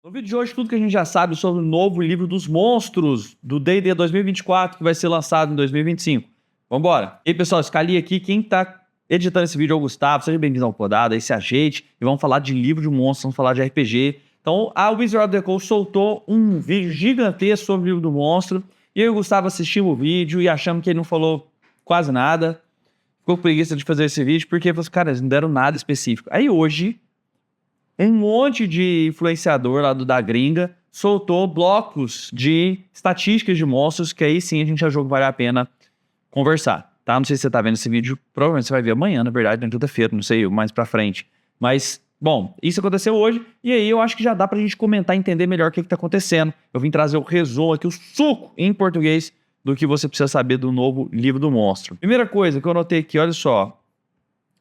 No vídeo de hoje, tudo que a gente já sabe sobre o novo livro dos monstros do D&D 2024, que vai ser lançado em 2025. Vambora! E aí, pessoal, escalei aqui. Quem tá editando esse vídeo é o Gustavo. Seja bem-vindo ao Podada, aí se ajeite. E vamos falar de livro de monstros, vamos falar de RPG. Então, a Wizard of the Coast soltou um vídeo gigantesco sobre o livro do monstro. E eu e o Gustavo assistimos o vídeo e achamos que ele não falou quase nada. Ficou com preguiça de fazer esse vídeo, porque, cara, eles não deram nada específico. Aí hoje, um monte de influenciador lá da gringa soltou blocos de estatísticas de monstros, que aí sim a gente achou que vale a pena conversar, tá? Não sei se você tá vendo esse vídeo, provavelmente você vai ver amanhã, na verdade, na quinta-feira, não sei, mais pra frente. Mas, bom, isso aconteceu hoje, e aí eu acho que já dá pra gente comentar e entender melhor o que tá acontecendo. Eu vim trazer o resumo aqui, o suco em português do que você precisa saber do novo livro do monstro. Primeira coisa que eu notei aqui, olha só,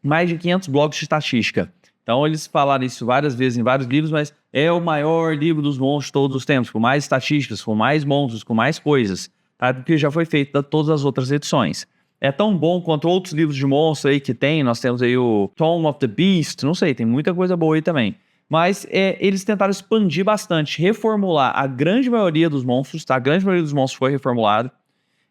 mais de 500 blocos de estatística. Então eles falaram isso várias vezes em vários livros, mas é o maior livro dos monstros de todos os tempos, com mais estatísticas, com mais monstros, com mais coisas, tá? Porque já foi feito de todas as outras edições. É tão bom quanto outros livros de monstros aí que tem, nós temos aí o Tomb of the Beast, não sei, tem muita coisa boa aí também. Mas eles tentaram expandir bastante, reformular a grande maioria dos monstros, tá? A grande maioria dos monstros foi reformulado,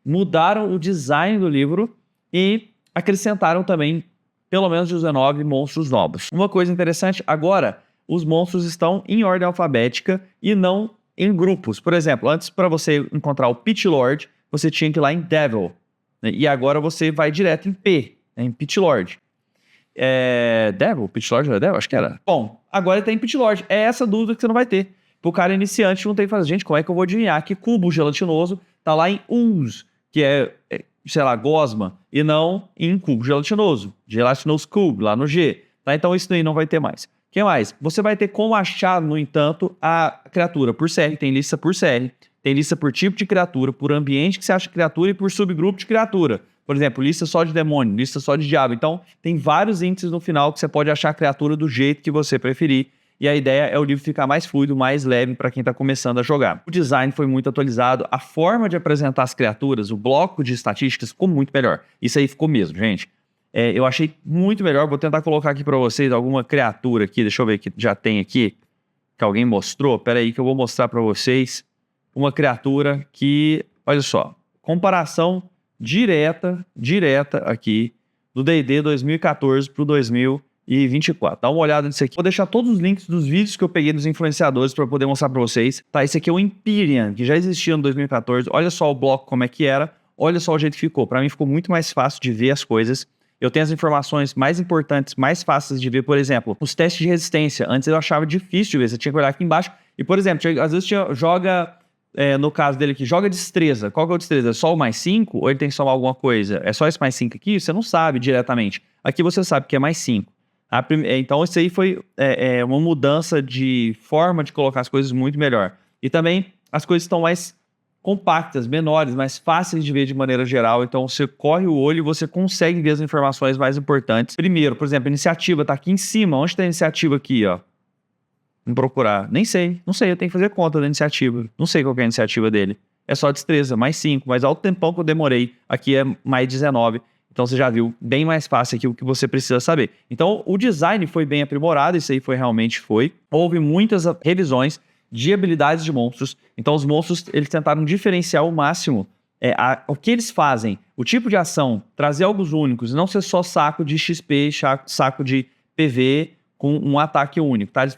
mudaram o design do livro e acrescentaram também pelo menos 19 monstros novos. Uma coisa interessante, agora os monstros estão em ordem alfabética e não em grupos. Por exemplo, antes para você encontrar o Pit Lord, você tinha que ir lá em Devil, né? E agora você vai direto em P, né? Em Pit Lord. Devil? Pit Lord era Devil? Acho que era. Bom, agora tem Pit Lord. É essa dúvida que você não vai ter. Pro cara iniciante não tem que fazer, gente, como é que eu vou adivinhar que cubo gelatinoso tá lá em Uns, que sei lá, gosma, e não em cubo gelatinoso. Gelatinous Cube, lá no G. Tá? Então isso daí não vai ter mais. O que mais? Você vai ter como achar, no entanto, a criatura por série. Tem lista por série. Tem lista por tipo de criatura, por ambiente que você acha criatura e por subgrupo de criatura. Por exemplo, lista só de demônio, lista só de diabo. Então, tem vários índices no final que você pode achar a criatura do jeito que você preferir. E a ideia é o livro ficar mais fluido, mais leve para quem está começando a jogar. O design foi muito atualizado, a forma de apresentar as criaturas, o bloco de estatísticas ficou muito melhor. Isso aí ficou mesmo, gente. Eu achei muito melhor, vou tentar colocar aqui para vocês alguma criatura aqui, deixa eu ver que já tem aqui, que alguém mostrou. Pera aí que eu vou mostrar para vocês uma criatura que, olha só, comparação direta aqui do D&D 2014 para o 2024. Dá uma olhada nisso aqui. Vou deixar todos os links dos vídeos que eu peguei dos influenciadores para poder mostrar para vocês. Tá, esse aqui é o Empyrean, que já existia no 2014. Olha só o bloco como é que era. Olha só o jeito que ficou. Para mim ficou muito mais fácil de ver as coisas. Eu tenho as informações mais importantes, mais fáceis de ver. Por exemplo, os testes de resistência. Antes eu achava difícil de ver. Você tinha que olhar aqui embaixo. E, por exemplo, às vezes joga... no caso dele aqui, joga destreza. Qual que é o destreza? Só o mais 5? Ou ele tem que somar alguma coisa? É só esse mais 5 aqui? Você não sabe diretamente. Aqui você sabe que é mais 5. Então isso aí foi uma mudança de forma de colocar as coisas muito melhor. E também as coisas estão mais compactas, menores, mais fáceis de ver de maneira geral. Então você corre o olho e você consegue ver as informações mais importantes. Primeiro, por exemplo, a iniciativa está aqui em cima. Onde está a iniciativa aqui, ó? Vamos procurar. Nem sei, não sei, eu tenho que fazer conta da iniciativa. Não sei qual que é a iniciativa dele. É só destreza, mais 5, mas olha o tempão que eu demorei. Aqui é mais 19. Então você já viu, bem mais fácil aqui o que você precisa saber. Então o design foi bem aprimorado, isso aí realmente foi. Houve muitas revisões de habilidades de monstros. Então os monstros, eles tentaram diferenciar ao máximo o que eles fazem, o tipo de ação, trazer algo únicos, não ser só saco de XP, saco de PV com um ataque único, tá? Eles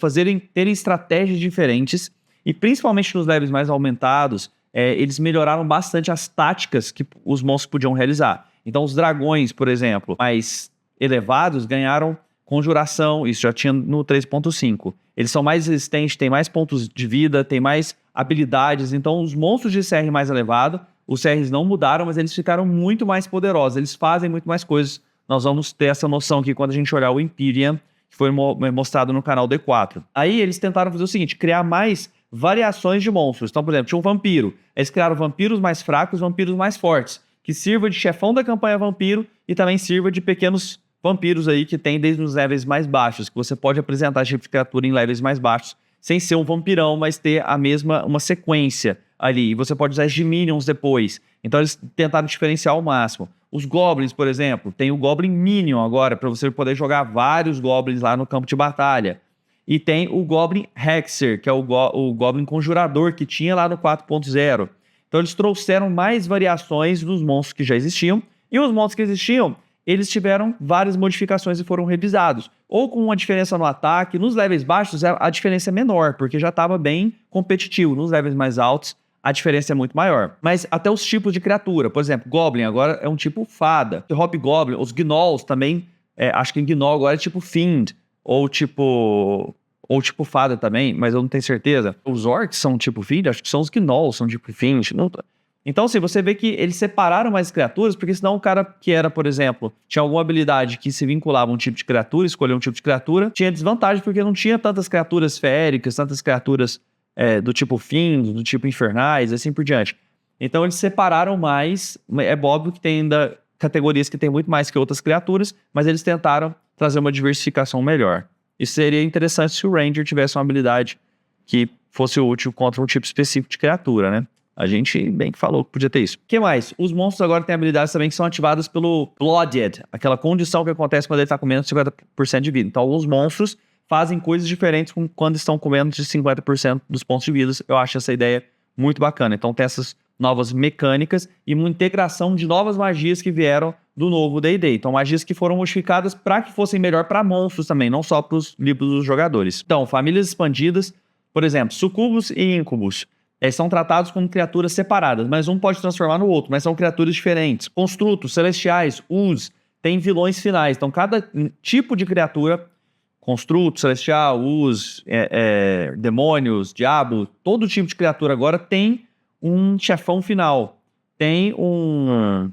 terem estratégias diferentes e principalmente nos levels mais aumentados, eles melhoraram bastante as táticas que os monstros podiam realizar. Então os dragões, por exemplo, mais elevados ganharam conjuração, isso já tinha no 3.5. Eles são mais resistentes, têm mais pontos de vida, têm mais habilidades. Então os monstros de CR mais elevado, os CRs não mudaram, mas eles ficaram muito mais poderosos. Eles fazem muito mais coisas. Nós vamos ter essa noção aqui quando a gente olhar o Empyrean, que foi mostrado no canal D4. Aí eles tentaram fazer o seguinte, criar mais variações de monstros. Então, por exemplo, tinha um vampiro. Eles criaram vampiros mais fracos, vampiros mais fortes, que sirva de chefão da campanha vampiro e também sirva de pequenos vampiros aí que tem desde os levels mais baixos, que você pode apresentar tipo de criatura em levels mais baixos, sem ser um vampirão, mas ter uma sequência ali. E você pode usar de minions depois. Então eles tentaram diferenciar ao máximo. Os goblins, por exemplo, tem o Goblin Minion agora, para você poder jogar vários goblins lá no campo de batalha. E tem o Goblin Hexer, que é o Goblin Conjurador, que tinha lá no 4.0. Então eles trouxeram mais variações dos monstros que já existiam. E os monstros que existiam, eles tiveram várias modificações e foram revisados. Ou com uma diferença no ataque. Nos levels baixos, a diferença é menor, porque já estava bem competitivo. Nos levels mais altos, a diferença é muito maior. Mas até os tipos de criatura. Por exemplo, Goblin agora é um tipo fada. Hobgoblin, os Gnolls também. Acho que Gnoll agora é tipo Fiend. Ou tipo fada também, mas eu não tenho certeza. Os orcs são tipo Fiend, acho que são os Gnolls, são tipo Fiend. Não... Então, assim, você vê que eles separaram mais criaturas, porque senão o cara que era, por exemplo, tinha alguma habilidade que se vinculava a um tipo de criatura, escolher um tipo de criatura, tinha desvantagem, porque não tinha tantas criaturas féricas, tantas criaturas do tipo Fiend, do tipo infernais, assim por diante. Então, eles separaram mais. É óbvio que tem ainda categorias que tem muito mais que outras criaturas, mas eles tentaram trazer uma diversificação melhor. Isso seria interessante se o Ranger tivesse uma habilidade que fosse útil contra um tipo específico de criatura, né? A gente bem que falou que podia ter isso. O que mais? Os monstros agora têm habilidades também que são ativadas pelo Blooded, aquela condição que acontece quando ele está comendo 50% de vida. Então, alguns monstros fazem coisas diferentes quando estão comendo de 50% dos pontos de vida. Eu acho essa ideia muito bacana. Então, tem essas novas mecânicas e uma integração de novas magias que vieram do novo D&D. Então, magias que foram modificadas para que fossem melhor para monstros também, não só para os livros dos jogadores. Então, famílias expandidas, por exemplo, sucubus e incubus. Eles são tratados como criaturas separadas, mas um pode transformar no outro, mas são criaturas diferentes. Construtos, celestiais, us, tem vilões finais. Então, cada tipo de criatura, construto, celestial, us, demônios, diabo, todo tipo de criatura agora tem um chefão final. Tem uma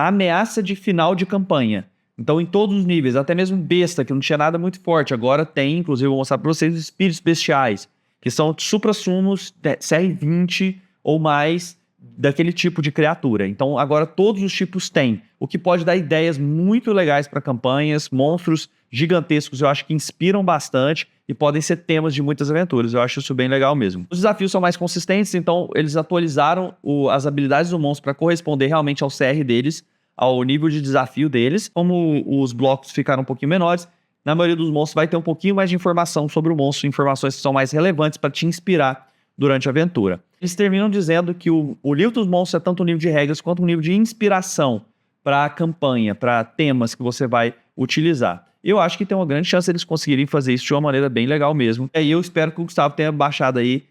ameaça de final de campanha. Então, em todos os níveis, até mesmo besta, que não tinha nada muito forte, agora tem, inclusive, eu vou mostrar para vocês, espíritos bestiais, que são supra-sumos CR20 ou mais daquele tipo de criatura. Então, agora todos os tipos têm, o que pode dar ideias muito legais para campanhas, monstros gigantescos, eu acho que inspiram bastante e podem ser temas de muitas aventuras. Eu acho isso bem legal mesmo. Os desafios são mais consistentes, então eles atualizaram as habilidades do monstro para corresponder realmente ao CR deles, ao nível de desafio deles. Como os blocos ficaram um pouquinho menores, na maioria dos monstros vai ter um pouquinho mais de informação sobre o monstro, informações que são mais relevantes para te inspirar durante a aventura. Eles terminam dizendo que o livro dos monstros é tanto um livro de regras quanto um livro de inspiração para a campanha, para temas que você vai utilizar. Eu acho que tem uma grande chance de eles conseguirem fazer isso de uma maneira bem legal mesmo. E aí eu espero que o Gustavo tenha baixado aí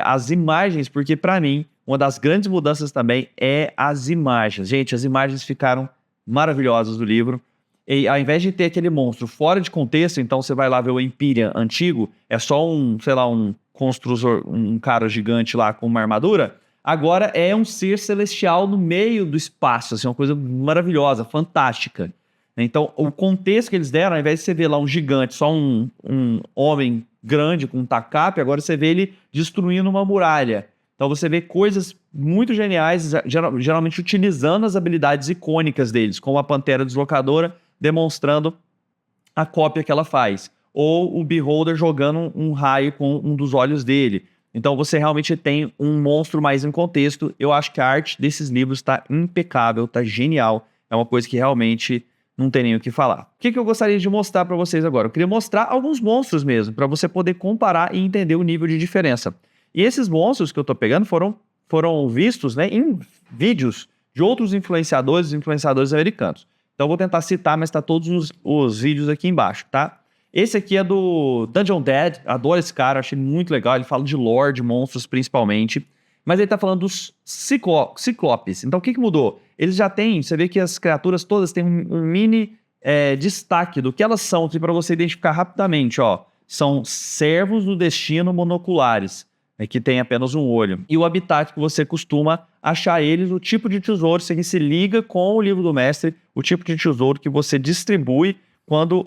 as imagens, porque para mim, uma das grandes mudanças também é as imagens. Gente, as imagens ficaram maravilhosas do livro. E ao invés de ter aquele monstro fora de contexto, então você vai lá ver o Empyrean antigo, é só um construtor, um cara gigante lá com uma armadura, agora é um ser celestial no meio do espaço, assim, uma coisa maravilhosa, fantástica. Então, o contexto que eles deram, ao invés de você ver lá um gigante, só um homem grande com um tacape, agora você vê ele destruindo uma muralha. Então você vê coisas muito geniais, geralmente utilizando as habilidades icônicas deles, como a Pantera Deslocadora, demonstrando a cópia que ela faz. Ou o Beholder jogando um raio com um dos olhos dele. Então você realmente tem um monstro mais em contexto. Eu acho que a arte desses livros está impecável, está genial. É uma coisa que realmente não tem nem o que falar. O que eu gostaria de mostrar para vocês agora? Eu queria mostrar alguns monstros mesmo, para você poder comparar e entender o nível de diferença. E esses monstros que eu estou pegando foram vistos, né, em vídeos de outros influenciadores americanos. Então eu vou tentar citar, mas está todos os vídeos aqui embaixo, tá? Esse aqui é do Dungeon Dead, adoro esse cara, achei muito legal, ele fala de lore, de monstros principalmente, mas ele tá falando dos ciclopes. Então o que mudou? Eles já têm, você vê que as criaturas todas têm um mini destaque do que elas são, para você identificar rapidamente, ó. São servos do destino monoculares, que tem apenas um olho. E o habitat que você costuma achar eles, o tipo de tesouro, isso aqui se liga com o livro do mestre, o tipo de tesouro que você distribui quando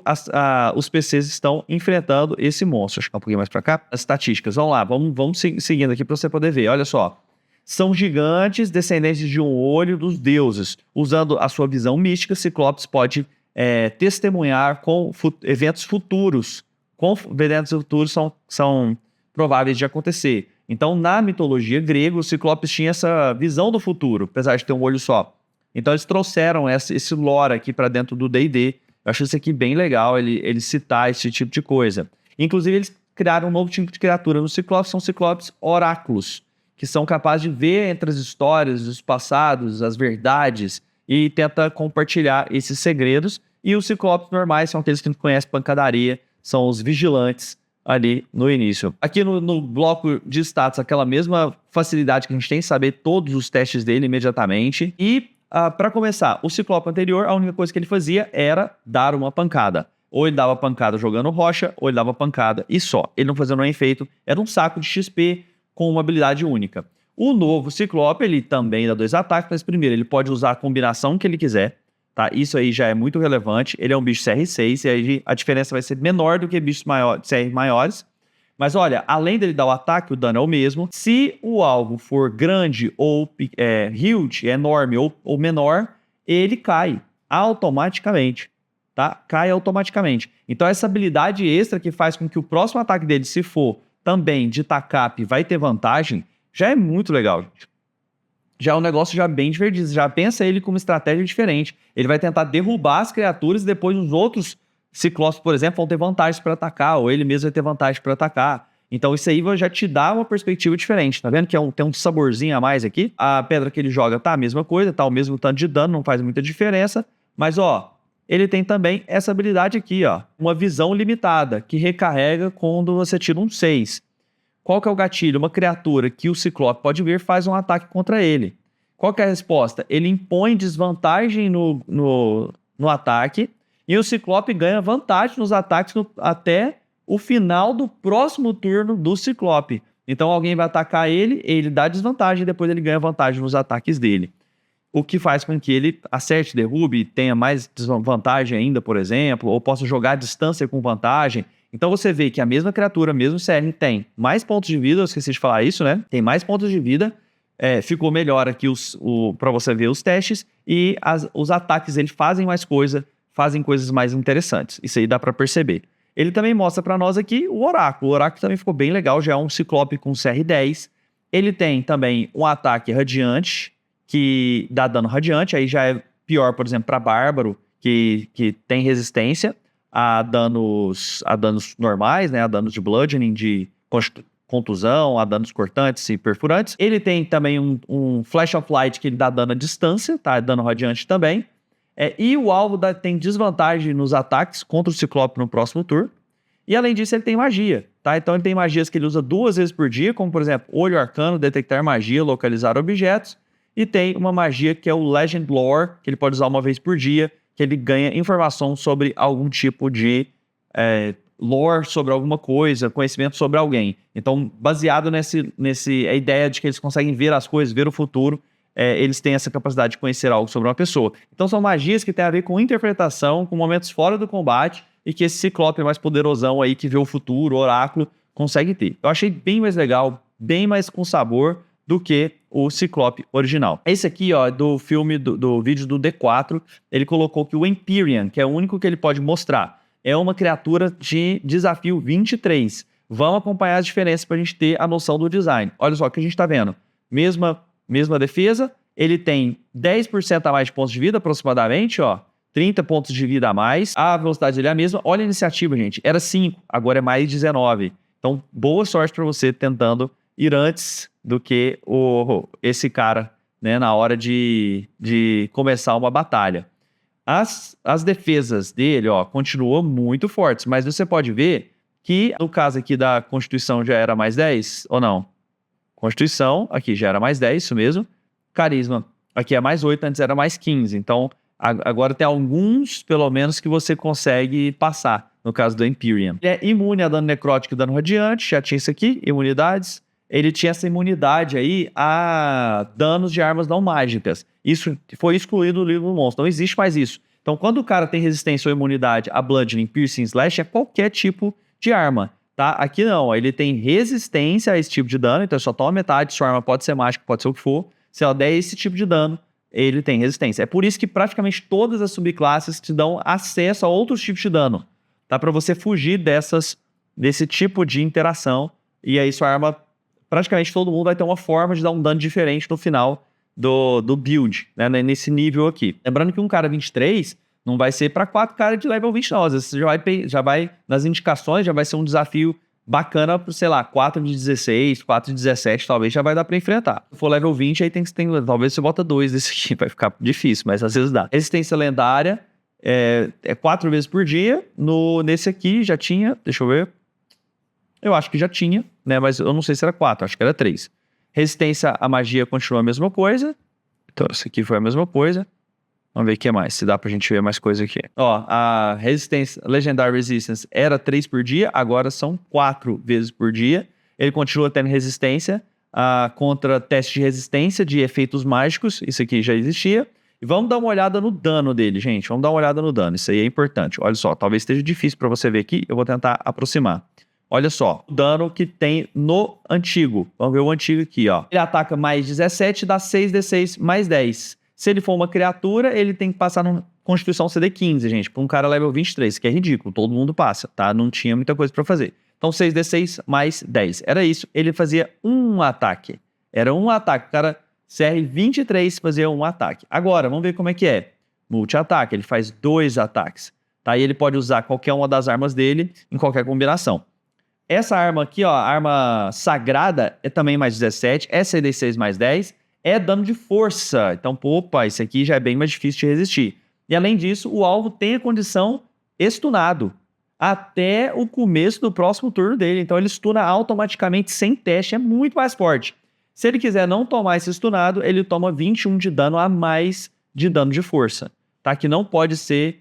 os PCs estão enfrentando esse monstro. Deixa eu ficar um pouquinho mais para cá. As estatísticas, vamos lá, vamos seguindo aqui para você poder ver. Olha só. São gigantes, descendentes de um olho dos deuses. Usando a sua visão mística, Ciclopes pode testemunhar com eventos futuros. Eventos futuros são prováveis de acontecer. Então, na mitologia grega, os Ciclopes tinham essa visão do futuro, apesar de ter um olho só. Então, eles trouxeram esse lore aqui para dentro do D&D. Eu acho isso aqui bem legal, ele citar esse tipo de coisa. Inclusive, eles criaram um novo tipo de criatura no Ciclopes, são Ciclopes oráculos, que são capazes de ver entre as histórias, os passados, as verdades, e tenta compartilhar esses segredos. E os Ciclopes normais são aqueles que não conhecem pancadaria, são os vigilantes ali no início. Aqui no bloco de status, aquela mesma facilidade que a gente tem em saber todos os testes dele imediatamente. E, para começar, o Ciclope anterior, a única coisa que ele fazia era dar uma pancada. Ou ele dava pancada jogando rocha, ou ele dava pancada e só. Ele não fazia nenhum efeito, era um saco de XP com uma habilidade única. O novo Ciclope, ele também dá 2 ataques, mas primeiro, ele pode usar a combinação que ele quiser, tá? Isso aí já é muito relevante. Ele é um bicho CR6, e aí a diferença vai ser menor do que bichos CR maiores. Mas olha, além dele dar o ataque, o dano é o mesmo. Se o alvo for grande ou huge, enorme ou menor, ele cai automaticamente, tá? Cai automaticamente. Então essa habilidade extra que faz com que o próximo ataque dele, se for também de TACAP, vai ter vantagem, já é muito legal, gente. Já é um negócio já bem divertido. Já pensa ele com uma estratégia diferente. Ele vai tentar derrubar as criaturas e depois os outros Ciclopes, por exemplo, vão ter vantagens para atacar, ou ele mesmo vai ter vantagem para atacar. Então isso aí já te dá uma perspectiva diferente, tá vendo? Que tem um saborzinho a mais aqui. A pedra que ele joga tá a mesma coisa, tá o mesmo tanto de dano, não faz muita diferença. Mas ó, ele tem também essa habilidade aqui, ó. Uma visão limitada, que recarrega quando você tira um 6. Qual que é o gatilho? Uma criatura que o Ciclope pode ver faz um ataque contra ele. Qual que é a resposta? Ele impõe desvantagem no ataque e o Ciclope ganha vantagem nos ataques até o final do próximo turno do Ciclope. Então alguém vai atacar ele dá desvantagem e depois ele ganha vantagem nos ataques dele. O que faz com que ele acerte, derrube, tenha mais desvantagem ainda, por exemplo, ou possa jogar à distância com vantagem. Então você vê que a mesma criatura, mesmo CR, tem mais pontos de vida, eu esqueci de falar isso, né? Tem mais pontos de vida, ficou melhor aqui para você ver os testes, e os ataques ele fazem mais coisa, fazem coisas mais interessantes. Isso aí dá para perceber. Ele também mostra para nós aqui o Oráculo. O Oráculo também ficou bem legal, já é um Ciclope com CR10. Ele tem também um ataque radiante, que dá dano radiante, aí já é pior, por exemplo, para Bárbaro, que tem resistência a danos normais, né, a danos de bludgeoning, de contusão, a danos cortantes e perfurantes. Ele tem também um Flash of Light, que ele dá dano à distância, tá? Dano radiante também. E o alvo tem desvantagem nos ataques contra o Ciclope no próximo turno. E além disso, ele tem magia, tá? Então ele tem magias que ele usa 2 vezes por dia, como por exemplo, Olho Arcano, detectar magia, localizar objetos. E tem uma magia que é o Legend Lore, que ele pode usar 1 vez por dia, que ele ganha informação sobre algum tipo de lore sobre alguma coisa, conhecimento sobre alguém. Então, baseado a ideia de que eles conseguem ver as coisas, ver o futuro, eles têm essa capacidade de conhecer algo sobre uma pessoa. Então, são magias que têm a ver com interpretação, com momentos fora do combate, e que esse Ciclope mais poderosão aí, que vê o futuro, oráculo, consegue ter. Eu achei bem mais legal, bem mais com sabor do que o Ciclope original. Esse aqui, ó, do filme, do vídeo do D4, ele colocou que o Empyrean, que é o único que ele pode mostrar, é uma criatura de desafio 23. Vamos acompanhar as diferenças para a gente ter a noção do design. Olha só o que a gente está vendo. Mesma defesa, ele tem 10% a mais de pontos de vida, aproximadamente, ó. 30 pontos de vida a mais. A velocidade dele é a mesma. Olha a iniciativa, gente. Era 5, agora é mais 19. Então, boa sorte para você tentando ir antes do que esse cara, né, na hora de começar uma batalha. As defesas dele, ó, continuam muito fortes, mas você pode ver que no caso aqui da Constituição já era mais 10, ou não? Constituição, aqui já era mais 10, isso mesmo. Carisma, aqui é mais 8, antes era mais 15. Então, agora tem alguns, pelo menos, que você consegue passar, no caso do Empyrean. Ele é imune a dano necrótico e dano radiante, já tinha isso aqui, imunidades. Ele tinha essa imunidade aí a danos de armas não mágicas. Isso foi excluído do livro do monstro, não existe mais isso. Então, quando o cara tem resistência ou imunidade a bludgeoning, piercing, slash, é qualquer tipo de arma, tá? Aqui não, ele tem resistência a esse tipo de dano, então só toma metade, sua arma pode ser mágica, pode ser o que for. Se ela der esse tipo de dano, ele tem resistência. É por isso que praticamente todas as subclasses te dão acesso a outros tipos de dano, tá? Para você fugir desse tipo de interação, e aí sua arma, praticamente todo mundo vai ter uma forma de dar um dano diferente no final do build, né, nesse nível aqui. Lembrando que um cara 23 Não vai ser para 4 caras de level 20, não. Às vezes você já vai nas indicações, já vai ser um desafio bacana para, sei lá, 4 de 16, 4 de 17, talvez já vai dar para enfrentar. Se for level 20, aí talvez você bota 2 desse aqui, vai ficar difícil, mas às vezes dá. Resistência lendária é 4 vezes por dia. Nesse aqui já tinha, deixa eu ver. Eu acho que já tinha, né? Mas eu não sei se era 4, acho que era 3. Resistência à magia continua a mesma coisa. Então, esse aqui foi a mesma coisa. Vamos ver o que mais, se dá pra gente ver mais coisa aqui. Ó, a resistência, Legendary Resistance era 3 por dia, agora são 4 vezes por dia. Ele continua tendo resistência contra teste de resistência de efeitos mágicos, isso aqui já existia. E vamos dar uma olhada no dano dele, gente. Vamos dar uma olhada no dano, isso aí é importante. Olha só, talvez esteja difícil pra você ver aqui, eu vou tentar aproximar. Olha só, o dano que tem no antigo. Vamos ver o antigo aqui, ó. Ele ataca mais 17, dá 6d6 mais 10. Se ele for uma criatura, ele tem que passar no Constituição CD15, gente, para um cara level 23, que é ridículo, todo mundo passa, tá? Não tinha muita coisa para fazer. Então 6d6 mais 10. Era isso, ele fazia um ataque. Era um ataque, o cara CR23 fazia um ataque. Agora, vamos ver como é que é. Multi-ataque, ele faz 2 ataques, tá? E ele pode usar qualquer uma das armas dele em qualquer combinação. Essa arma aqui, ó, a arma sagrada, é também mais 17, é CD6 mais 10, é dano de força. Então, opa, isso aqui já é bem mais difícil de resistir. E além disso, o alvo tem a condição stunado até o começo do próximo turno dele. Então, ele stuna automaticamente sem teste, é muito mais forte. Se ele quiser não tomar esse stunado, ele toma 21 de dano a mais de dano de força, tá? Que não pode ser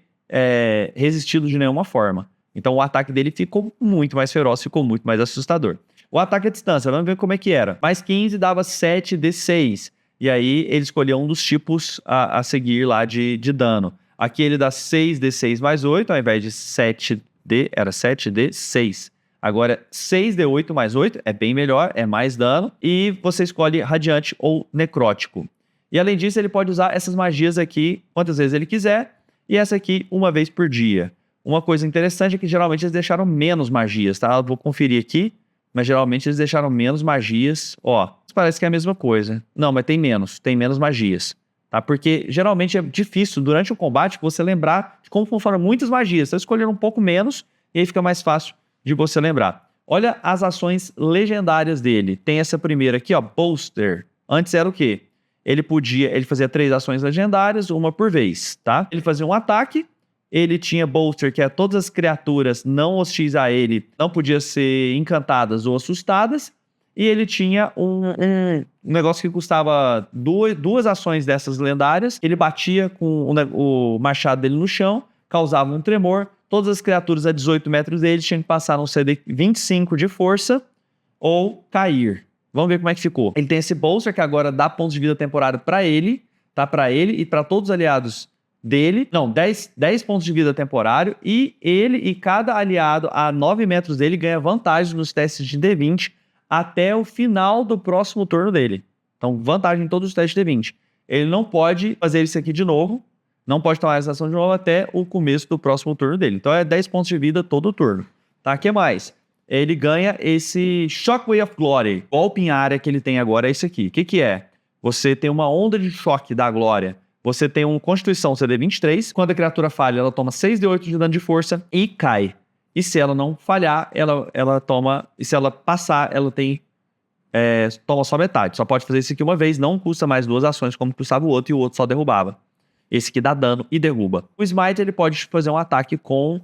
resistido de nenhuma forma. Então o ataque dele ficou muito mais feroz, ficou muito mais assustador. O ataque à distância, vamos ver como é que era. Mais 15 dava 7d6. E aí ele escolheu um dos tipos a seguir lá de dano. Aqui ele dá 6d6 mais 8, ao invés de 7d, era 7d6. Agora 6d8 mais 8, é bem melhor, é mais dano. E você escolhe radiante ou necrótico. E além disso, ele pode usar essas magias aqui quantas vezes ele quiser. E essa aqui uma vez por dia. Uma coisa interessante é que geralmente eles deixaram menos magias, tá? Eu vou conferir aqui, mas geralmente eles deixaram menos magias. Ó, parece que é a mesma coisa. Não, mas tem menos magias, tá? Porque geralmente é difícil durante o combate você lembrar de como funcionam muitas magias. Então escolher um pouco menos e aí fica mais fácil de você lembrar. Olha as ações legendárias dele. Tem essa primeira aqui, ó, Bolster. Antes era o quê? Ele fazia 3 ações legendárias, uma por vez, tá? Ele fazia um ataque. Ele tinha Bolster, que é todas as criaturas não hostis a ele, não podiam ser encantadas ou assustadas. E ele tinha um negócio que custava 2 ações dessas lendárias. Ele batia com o machado dele no chão, causava um tremor. Todas as criaturas a 18 metros dele tinham que passar no CD 25 de força ou cair. Vamos ver como é que ficou. Ele tem esse Bolster, que agora dá pontos de vida temporário para ele, tá? Para ele e para todos os aliados dele, não, 10 pontos de vida temporário, e ele e cada aliado a 9 metros dele ganha vantagem nos testes de D20 até o final do próximo turno dele. Então, vantagem em todos os testes de D20. Ele não pode fazer isso aqui de novo, não pode tomar essa ação de novo até o começo do próximo turno dele. Então, é 10 pontos de vida todo turno. Tá? O que mais? Ele ganha esse Shockwave of Glory. Golpe em área que ele tem agora é esse aqui. O que é? Você tem uma onda de choque da glória. Você tem uma Constituição CD23, quando a criatura falha, ela toma 6d8 de dano de força e cai. E se ela não falhar, ela toma... E se ela passar, ela toma só metade. Só pode fazer isso aqui uma vez, não custa mais 2 ações como custava o outro, e o outro só derrubava. Esse aqui dá dano e derruba. O Smite, ele pode fazer um ataque com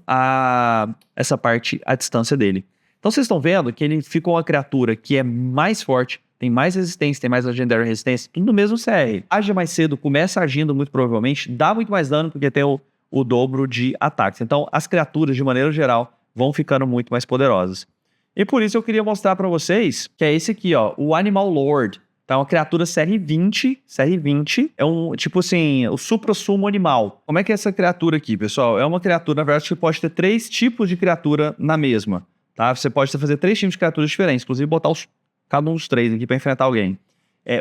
essa parte à distância dele. Então vocês estão vendo que ele ficou uma criatura que é mais forte, tem mais resistência, tem mais Legendary Resistência, tudo no mesmo CR. Age mais cedo, começa agindo muito provavelmente, dá muito mais dano porque tem o dobro de ataques. Então as criaturas, de maneira geral, vão ficando muito mais poderosas. E por isso eu queria mostrar pra vocês que é esse aqui, ó, o Animal Lord. Tá, uma criatura CR20. CR20 é um, tipo assim, o supra-sumo animal. Como é que é essa criatura aqui, pessoal? É uma criatura, na verdade, que pode ter 3 tipos de criatura na mesma. Tá? Você pode fazer 3 tipos de criaturas diferentes, inclusive botar cada um dos 3 aqui pra enfrentar alguém.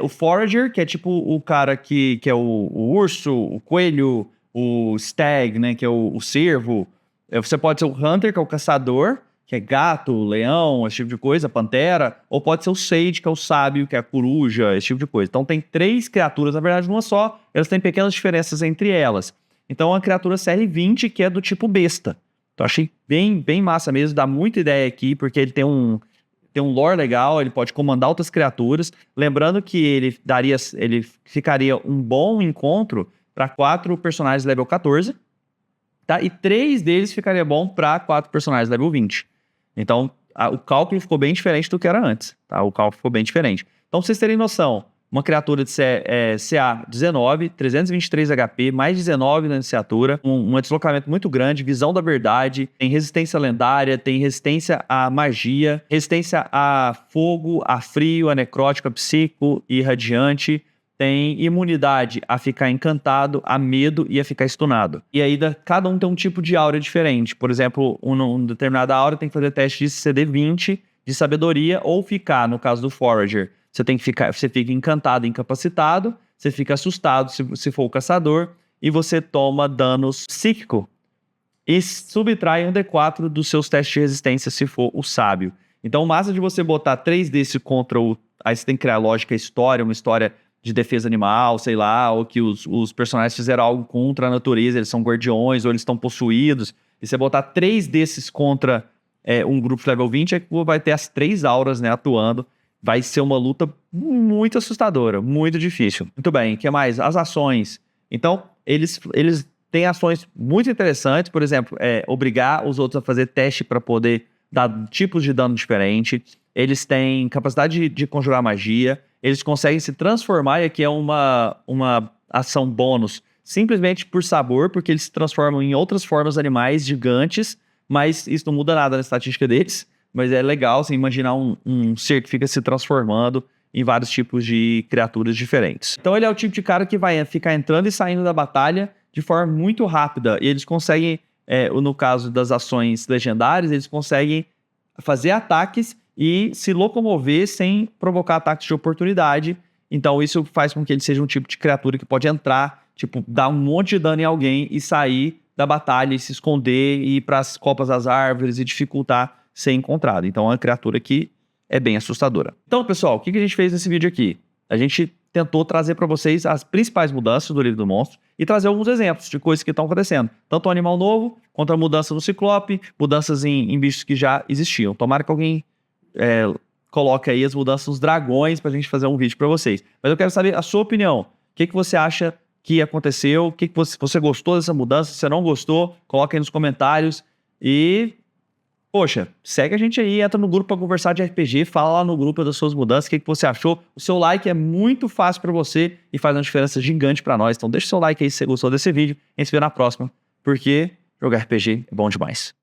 O Forager, que é tipo o cara que é o urso, o coelho, o stag, né, que é o cervo. Você pode ser o Hunter, que é o caçador, que é gato, leão, esse tipo de coisa, pantera. Ou pode ser o Sage, que é o sábio, que é a coruja, esse tipo de coisa. Então tem 3 criaturas, na verdade, numa só. Elas têm pequenas diferenças entre elas. Então é uma criatura CR20 que é do tipo besta. Então achei bem massa mesmo, dá muita ideia aqui, porque ele tem um lore legal, ele pode comandar outras criaturas. Lembrando que ele ficaria um bom encontro para 4 personagens level 14, tá? E 3 deles ficaria bom para 4 personagens level 20. Então, o cálculo ficou bem diferente do que era antes, tá? O cálculo ficou bem diferente. Então, pra vocês terem noção, uma criatura de CA 19, 323 HP, mais 19 na iniciatura, um deslocamento muito grande, visão da verdade, tem resistência lendária, tem resistência à magia, resistência a fogo, a frio, a necrótico, a psico e radiante, tem imunidade a ficar encantado, a medo e a ficar stunado. E aí, cada um tem um tipo de aura diferente. Por exemplo, uma determinada aura tem que fazer teste de CD 20 de sabedoria ou ficar, no caso do Forager, você fica encantado, incapacitado, você fica assustado se for o caçador, e você toma danos psíquico e subtrai um D4 dos seus testes de resistência se for o sábio. Então, o massa de você botar 3 desse contra o... Aí você tem que criar lógica, história, uma história de defesa animal, sei lá, ou que os personagens fizeram algo contra a natureza, eles são guardiões, ou eles estão possuídos, e você botar 3 desses contra um grupo level 20, é que vai ter as 3 auras, né, atuando. Vai ser uma luta muito assustadora, muito difícil. Muito bem, o que mais? As ações. Então, eles têm ações muito interessantes, por exemplo, obrigar os outros a fazer teste para poder dar tipos de dano diferente. Eles têm capacidade de conjurar magia, eles conseguem se transformar, e aqui é uma ação bônus, simplesmente por sabor, porque eles se transformam em outras formas animais gigantes, mas isso não muda nada na estatística deles. Mas é legal você imaginar um ser que fica se transformando em vários tipos de criaturas diferentes. Então ele é o tipo de cara que vai ficar entrando e saindo da batalha de forma muito rápida. E eles conseguem, no caso das ações legendárias, eles conseguem fazer ataques e se locomover sem provocar ataques de oportunidade. Então isso faz com que ele seja um tipo de criatura que pode entrar, tipo, dar um monte de dano em alguém e sair da batalha e se esconder e ir para as copas das árvores e dificultar ser encontrado. Então é uma criatura que é bem assustadora. Então, pessoal, o que a gente fez nesse vídeo aqui? A gente tentou trazer para vocês as principais mudanças do livro do monstro e trazer alguns exemplos de coisas que estão acontecendo. Tanto um animal novo, quanto a mudança no Ciclope, mudanças em bichos que já existiam. Tomara que alguém coloque aí as mudanças nos dragões pra gente fazer um vídeo para vocês. Mas eu quero saber a sua opinião. O que você acha que aconteceu? Se você gostou dessa mudança? Se você não gostou, coloca aí nos comentários. E... poxa, segue a gente aí, entra no grupo para conversar de RPG, fala lá no grupo das suas mudanças, o que você achou. O seu like é muito fácil para você e faz uma diferença gigante para nós. Então deixa o seu like aí se você gostou desse vídeo. A gente se vê na próxima, porque jogar RPG é bom demais.